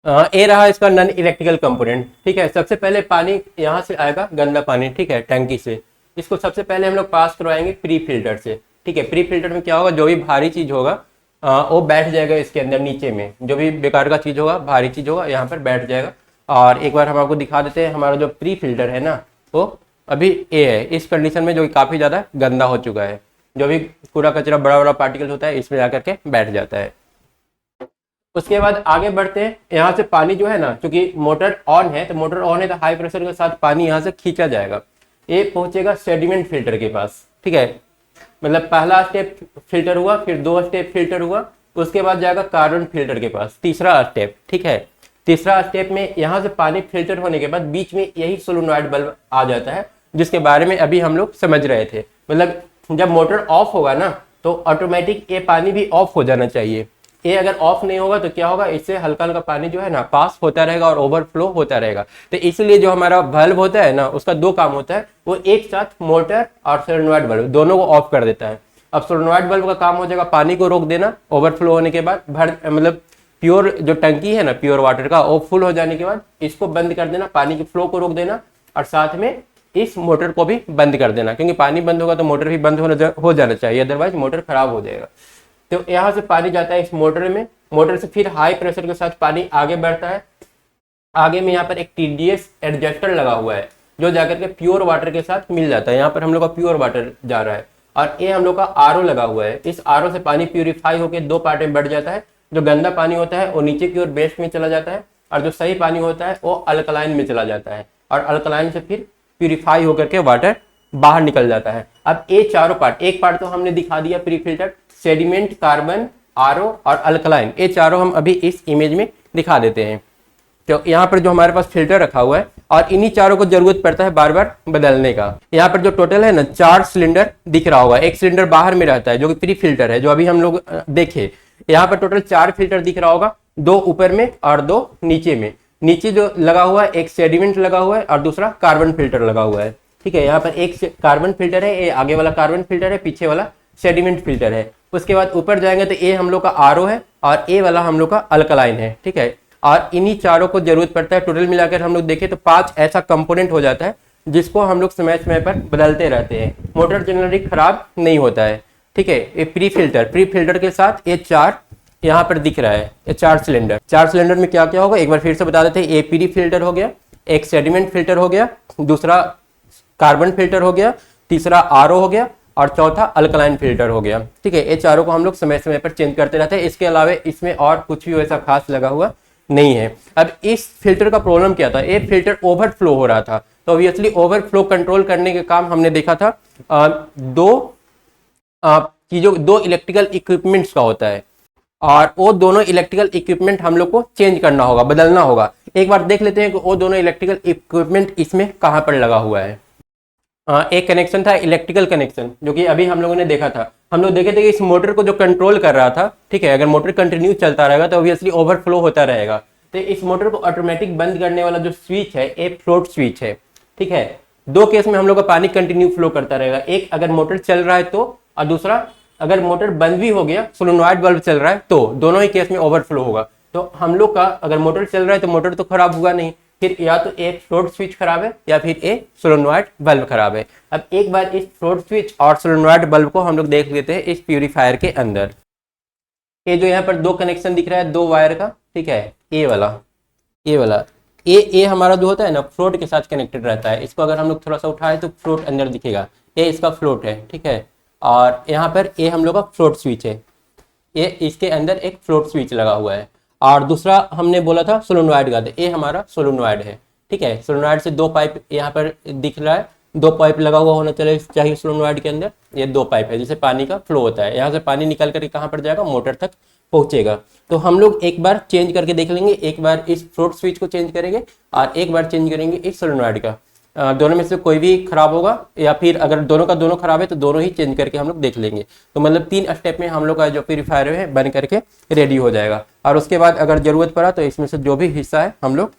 ए रहा इसका non electrical component. ठीक है, सबसे पहले पानी यहाँ से आएगा, गंदा पानी, ठीक है, टंकी से। इसको सबसे पहले हम लोग पास करवाएंगे प्री फिल्टर से। ठीक है, प्री फिल्टर में क्या होगा, जो भी भारी चीज होगा वो बैठ जाएगा इसके अंदर, नीचे में जो भी बेकार का चीज होगा, भारी चीज होगा, यहाँ पर बैठ जाएगा। और एक बार हम आपको दिखा देते हैं, हमारा जो प्री फिल्टर है ना, वो अभी ए है इस कंडीशन में, जो काफी ज्यादा गंदा हो चुका है। जो भी कूड़ा कचरा बड़ा बड़ा पार्टिकल होता है इसमें आकर के बैठ जाता है। उसके बाद आगे बढ़ते हैं। यहाँ से पानी जो है ना, क्योंकि मोटर ऑन है, तो मोटर ऑन है तो हाई प्रेशर के साथ पानी यहाँ से खींचा जाएगा, ये पहुंचेगा सेडिमेंट फिल्टर के पास। ठीक है, मतलब पहला स्टेप फिल्टर हुआ, फिर 2 स्टेप फिल्टर हुआ, उसके बाद जाएगा कार्बन फिल्टर के पास, तीसरा स्टेप। ठीक है, तीसरा स्टेप में यहाँ से पानी फिल्टर होने के बाद बीच में यही सोलेनॉइड बल्ब आ जाता है, जिसके बारे में अभी हम लोग समझ रहे थे। मतलब जब मोटर ऑफ होगा ना, तो ऑटोमेटिक ये पानी भी ऑफ हो जाना चाहिए। ये अगर ऑफ नहीं होगा तो क्या होगा, इससे हल्का हल्का पानी जो है ना पास होता रहेगा और ओवरफ्लो होता रहेगा। तो इसलिए जो हमारा बल्ब होता है ना, उसका 2 काम होता है, वो एक साथ मोटर और सोलेनॉइड बल्ब दोनों को ऑफ कर देता है। अब सोलेनॉइड बल्ब का काम हो जाएगा पानी को रोक देना, ओवरफ्लो होने के बाद मतलब प्योर जो टंकी है ना प्योर वाटर का, वो फुल हो जाने के बाद इसको बंद कर देना, पानी के फ्लो को रोक देना, और साथ में इस मोटर को भी बंद कर देना, क्योंकि पानी बंद होगा तो मोटर भी बंद हो जाना चाहिए, अदरवाइज मोटर खराब हो जाएगा। तो यहाँ से पानी जाता है इस मोटर में, मोटर से फिर हाई प्रेशर के साथ पानी आगे बढ़ता है। आगे में यहाँ पर एक TDS एडजस्टर लगा हुआ है, जो जाकर के प्योर वाटर के साथ मिल जाता है। यहाँ पर हम लोग का प्योर वाटर जा रहा है, और ये हम लोग का RO लगा हुआ है। इस RO से पानी प्यूरिफाई होकर 2 पार्ट में बढ़ जाता है। जो गंदा पानी होता है वो नीचे की ओर बेस में चला जाता है, और जो सही पानी होता है वो अल्कलाइन में चला जाता है, और अल्कलाइन से फिर प्यूरिफाई होकर के वाटर बाहर निकल जाता है। अब ये चारों पार्ट, एक पार्ट तो हमने दिखा दिया pre filter, sediment, carbon, RO और अल्कलाइन, ये चारों हम अभी इस इमेज में दिखा देते हैं। तो यहाँ पर जो हमारे पास फिल्टर रखा हुआ है, और इन्हीं चारों को जरूरत पड़ता है बार बार बदलने का। यहाँ पर जो टोटल है ना 4 सिलेंडर दिख रहा होगा, एक सिलेंडर बाहर में रहता है जो कि प्री फिल्टर है, जो अभी हम लोग देखे। यहाँ पर टोटल 4 फिल्टर दिख रहा होगा, 2 ऊपर में और 2 नीचे में। नीचे जो लगा हुआ है, एक सेडिमेंट लगा हुआ है और दूसरा कार्बन फिल्टर लगा हुआ है। ठीक है, यहाँ पर एक कार्बन फिल्टर है, ये आगे वाला कार्बन फिल्टर है, पीछे वाला सेडिमेंट फिल्टर है। उसके बाद ऊपर जाएंगे तो ये हम लोग का RO है, और ये वाला हम लोग का अल्कलाइन है। ठीक है, और इन्हीं चारों को जरूरत पड़ता है। टोटल मिलाकर हम लोग देखें तो 5 ऐसा कंपोनेंट हो जाता है, जिसको हम लोग समय समय पर बदलते रहते हैं। मोटर जनरली खराब नहीं होता है। ठीक है, ये प्री फिल्टर के साथ ये 4 यहाँ पर दिख रहा है, ये 4 सिलेंडर में क्या क्या होगा एक बार फिर से बता देते हैं। ये प्री फिल्टर हो गया, एक सेडिमेंट फिल्टर हो गया, दूसरा कार्बन फिल्टर हो गया, तीसरा RO हो गया, और चौथा अल्कलाइन फिल्टर हो गया। ठीक है, ये चारों को हम लोग समय समय पर चेंज करते रहते हैं। इसके अलावा इसमें और कुछ भी वैसा खास लगा हुआ नहीं है। अब इस फिल्टर का प्रॉब्लम क्या था, ये फिल्टर ओवरफ्लो हो रहा था, तो ऑब्वियसली ओवरफ्लो कंट्रोल करने के काम हमने देखा था 2 इलेक्ट्रिकल इक्विपमेंट्स का होता है, और वो दोनों इलेक्ट्रिकल इक्विपमेंट हम लोग को चेंज करना होगा, बदलना होगा। एक बार देख लेते हैं कि वो दोनों इलेक्ट्रिकल इक्विपमेंट इसमें कहाँ पर लगा हुआ है। एक कनेक्शन था इलेक्ट्रिकल कनेक्शन, जो कि अभी हम लोगों ने देखा था। हम लोग देखे थे कि इस मोटर को जो कंट्रोल कर रहा था, ठीक है, अगर मोटर कंटिन्यू चलता रहेगा तो ऑब्वियसली ओवरफ्लो होता रहेगा। तो इस मोटर को ऑटोमेटिक बंद करने वाला जो स्विच है, एक फ्लोट स्विच है। ठीक है, 2 केस में हम लोग का पानी कंटिन्यू फ्लो करता रहेगा, एक अगर मोटर चल रहा है तो, और दूसरा अगर मोटर बंद भी हो गया, सोलेनॉइड बल्ब चल रहा है तो, दोनों ही केस में ओवरफ्लो होगा। तो हम लोग का अगर मोटर चल रहा है तो मोटर तो खराब होगा नहीं, फिर या तो एक फ्लोट स्विच खराब है या फिर एक सोलेनॉइड बल्ब खराब है। अब एक बार इस फ्लोट स्विच और सोलेनॉइड बल्ब को हम लोग देख लेते हैं इस प्यूरीफायर के अंदर। ये जो यहाँ पर 2 कनेक्शन दिख रहा है 2 वायर का, ठीक है, ये वाला ये हमारा जो होता है ना फ्लोट के साथ कनेक्टेड रहता है। इसको अगर हम लोग थोड़ा सा उठाए तो फ्लोट अंदर दिखेगा, ये इसका फ्लोट है। ठीक है, और यहाँ पर ये हम लोग का फ्लोट स्विच है, ये इसके अंदर एक फ्लोट स्विच लगा हुआ है। और दूसरा हमने बोला था सोलेनॉइड का, तो ये हमारा सोलेनॉइड है। ठीक है, सोलेनॉइड से 2 पाइप यहाँ पर दिख रहा है, 2 पाइप लगा हुआ होना चाहिए सोलेनॉइड के अंदर। ये 2 पाइप है जिससे पानी का फ्लो होता है, यहाँ से पानी निकल करके कहाँ पर जाएगा, मोटर तक पहुंचेगा। तो हम लोग एक बार चेंज करके देख लेंगे, एक बार इस फ्लोट स्विच को चेंज करेंगे और एक बार चेंज करेंगे इस सोलेनॉइड का। दोनों में से कोई भी खराब होगा, या फिर अगर दोनों का दोनों खराब है तो दोनों ही चेंज करके हम लोग देख लेंगे। तो मतलब 3 स्टेप में हम लोग का जो प्यूरीफायर है बन करके रेडी हो जाएगा। और उसके बाद अगर जरूरत पड़ा तो इसमें से जो भी हिस्सा है हम लोग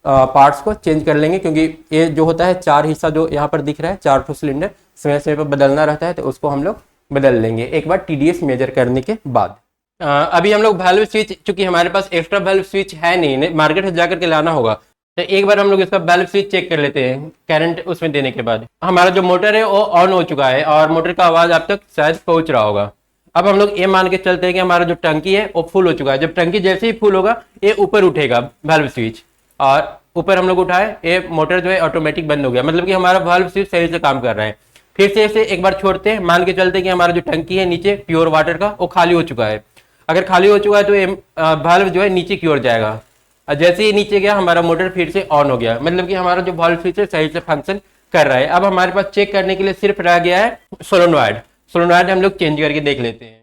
पार्ट्स को चेंज कर लेंगे, क्योंकि ये जो होता है 4 हिस्सा जो यहाँ पर दिख रहा है, 4 सिलेंडर समय समय पर बदलना रहता है, तो उसको हम लोग बदल लेंगे एक बार TDS मेजर करने के बाद। अभी हम लोग वाल्व स्विच, चूंकि हमारे पास एक्स्ट्रा वाल्व स्विच है नहीं, मार्केट से जाकर के लाना होगा, तो एक बार हम लोग इसका वाल्व स्विच चेक कर लेते हैं करंट उसमें देने के बाद। हमारा जो मोटर है वो ऑन हो चुका है और मोटर का आवाज आप तक शायद पहुंच रहा होगा। अब हम लोग ये मान के चलते हैं कि हमारा जो टंकी है वो फुल हो चुका है। जब टंकी जैसे ही फुल होगा ये ऊपर उठेगा वाल्व स्विच, और ऊपर हम लोग उठाए, ये मोटर जो है ऑटोमेटिक बंद हो गया, मतलब कि हमारा वाल्व स्विच सही से काम कर रहा है। फिर से इसे एक बार छोड़ते हैं, मान के चलते हैं कि हमारा जो टंकी है नीचे प्योर वाटर का वो खाली हो चुका है। अगर खाली हो चुका है तो ये वाल्व जो है नीचे की ओर जाएगा, और जैसे ही नीचे गया हमारा मोटर फिर से ऑन हो गया, मतलब कि हमारा जो वाल्व स्विच है सही से फंक्शन कर रहा है। अब हमारे पास चेक करने के लिए सिर्फ रह गया है सोलेनॉइड। सोलेनॉइड हम लोग चेंज करके देख लेते हैं।